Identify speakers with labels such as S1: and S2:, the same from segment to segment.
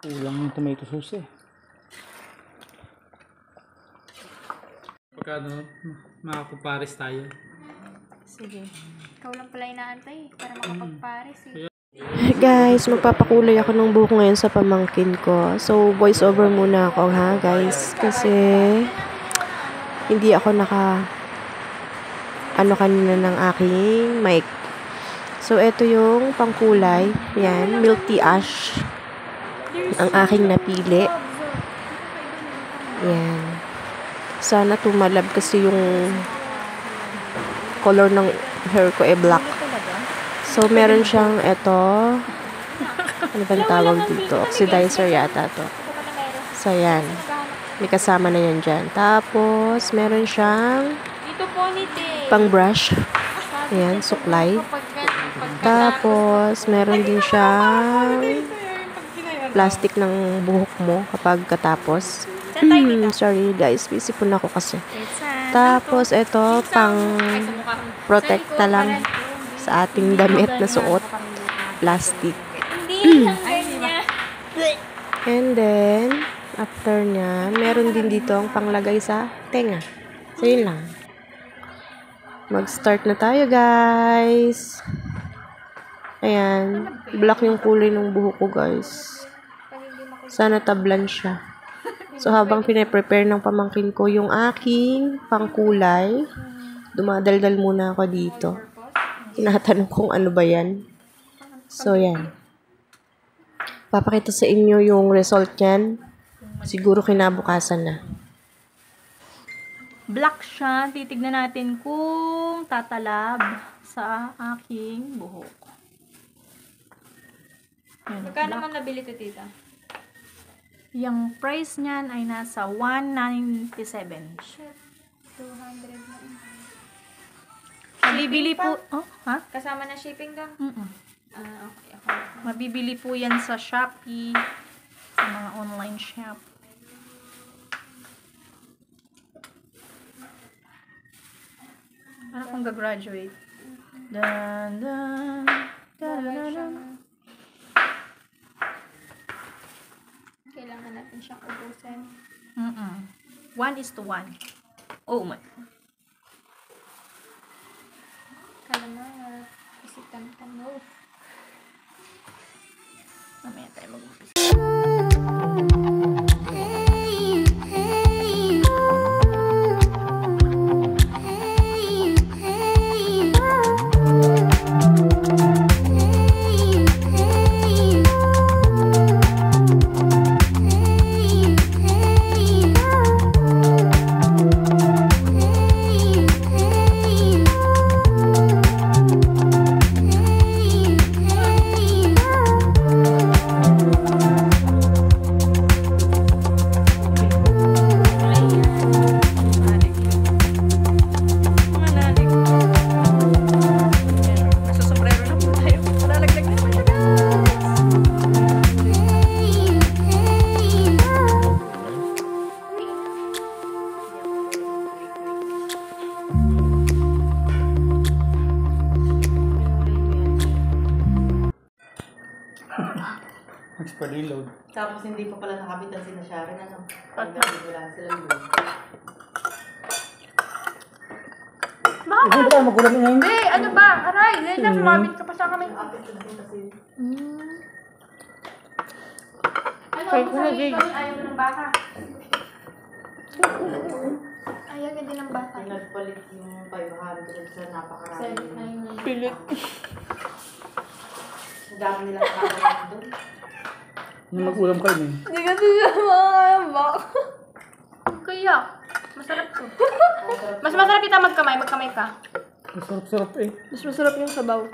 S1: Kulang yung tomato sauce eh. Pagka makapapares tayo.
S2: Sige. Ikaw lang pala inaantay para makapagpares eh.
S3: Guys, magpapakulay ako ng buhok ngayon sa pamangkin ko. So, voice over muna ako ha, guys. Kasi, hindi ako kanina ng aking mic. So, ito yung pangkulay. Yan, milk tea ash. Ang aking napili. Yan. Sana tumalab kasi yung color ng hair ko ay black. So, meron siyang ito. Ano ba tawag dito? Oxidizer yata to. So, yan. May kasama na yan dyan. Tapos, meron siyang pang brush. Ayan, suklay. Tapos, meron din siyang plastic ng buhok mo kapag katapos. Sorry guys, busy po na ako kasi. Tapos, ito, pang protekta lang sa ating damit na suot. Plastic. And then, after nya, meron din dito ang panglagay sa tenga. So, yun lang. Mag-start na tayo, guys. Ayan. Black yung kulay ng buhok ko, guys. Sana tablan siya. So, habang pinaprepare ng pamangkin ko yung aking pangkulay, dumadaldal muna ako dito. Tinatanong kung ano ba yan. So, yan. Papakita sa inyo yung result yan. Siguro kinabukasan na.
S2: Black siya. Titignan natin kung tatalab sa aking buhok.
S4: Magkano naman nabili ito, tita?
S2: Yung price niyan ay nasa 197.
S4: Shit. 200 na.
S2: Mabibili po, ha?
S4: Kasama na shipping doon? Okay.
S2: Mabibili po yan sa Shopee, sa mga online shop. Para kung gagraduate. Dan, dan, dan.
S4: Kailangan natin siyang ubusin.
S2: 1:1. Oh my.
S4: Kala mo, isitan ka mo.
S2: Mamaya tayo mag-umpisa.
S1: Extra reload.
S5: Tapos hindi pa pala nakabitan si Sharon, ano? Wala silang load.
S1: Bakit ba tayo magulat ngayon?
S4: Ano ba? Aray, Lena, sumabit ka pa sa kami.
S5: Ano?
S4: Sabi ko, ayaw mo ng baka. Ayaw ka din ng baka.
S5: Nagpalit yung 500 sa napakarami.
S4: Pilit.
S5: Ang dami nilang kakaroon doon.
S1: Mag-ulam kayo eh.
S4: Hindi ka siya makakabak. Kaya, masarap to. Mas masarap kita magkamay ka.
S1: Masarap-sarap eh.
S4: Mas masarap yung sabaw.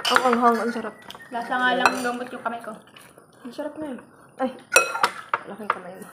S4: Ang anghang, ang sarap. Lasa nga lang gamot yung kamay ko. Ang sarap na eh. Ay, laking kamay mo.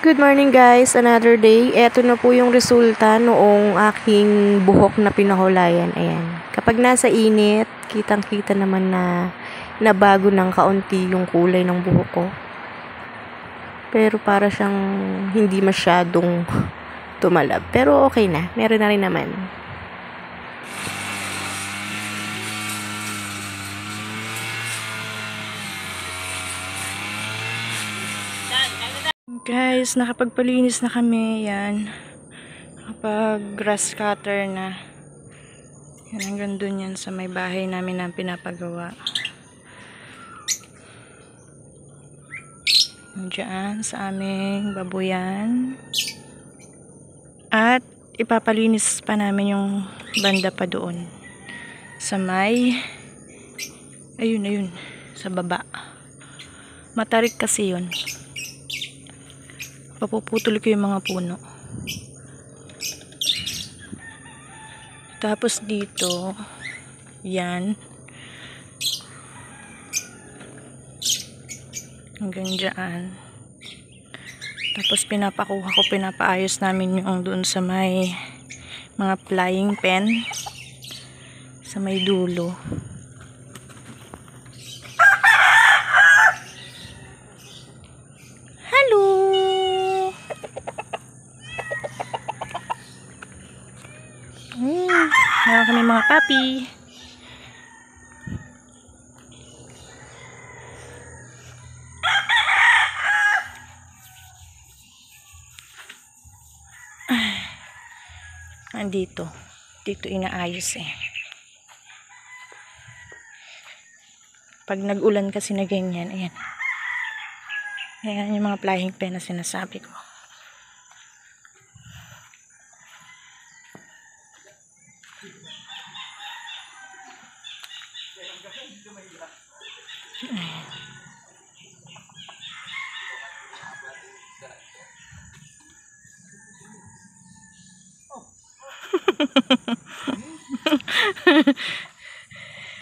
S3: Good morning guys, another day. Eto na po yung resulta noong aking buhok na pinahulayan. Ayan. Kapag nasa init, kitang-kita naman na nabago ng kaunti yung kulay ng buhok ko. Pero para siyang hindi masyadong tumalab. Pero okay na, meron na rin naman. Guys, nakapagpalinis na kami. Yan. Nakapag grass cutter na. Yan, hanggang dun yan sa may bahay namin na pinapagawa. Diyan sa aming babuyan. At ipapalinis pa namin yung banda pa doon. Sa may ayun, sa baba. Matarik kasi yun. Papuputol ko yung mga puno. Tapos dito, yan. Hanggang dyan. Tapos pinapaayos namin yung doon sa may mga flying pen. Sa may dulo. Meron kami mga papi. Andito. Dito inaayos eh. Pag nag-ulan kasi na ganyan, ayan. Ayan yung mga flying pen na sinasabi ko.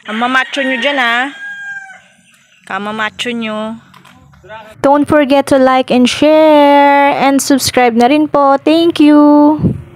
S3: Ang mamacho nyo dyan ha. Kamamacho nyo.
S2: Don't forget to like and share and subscribe na rin po. Thank you!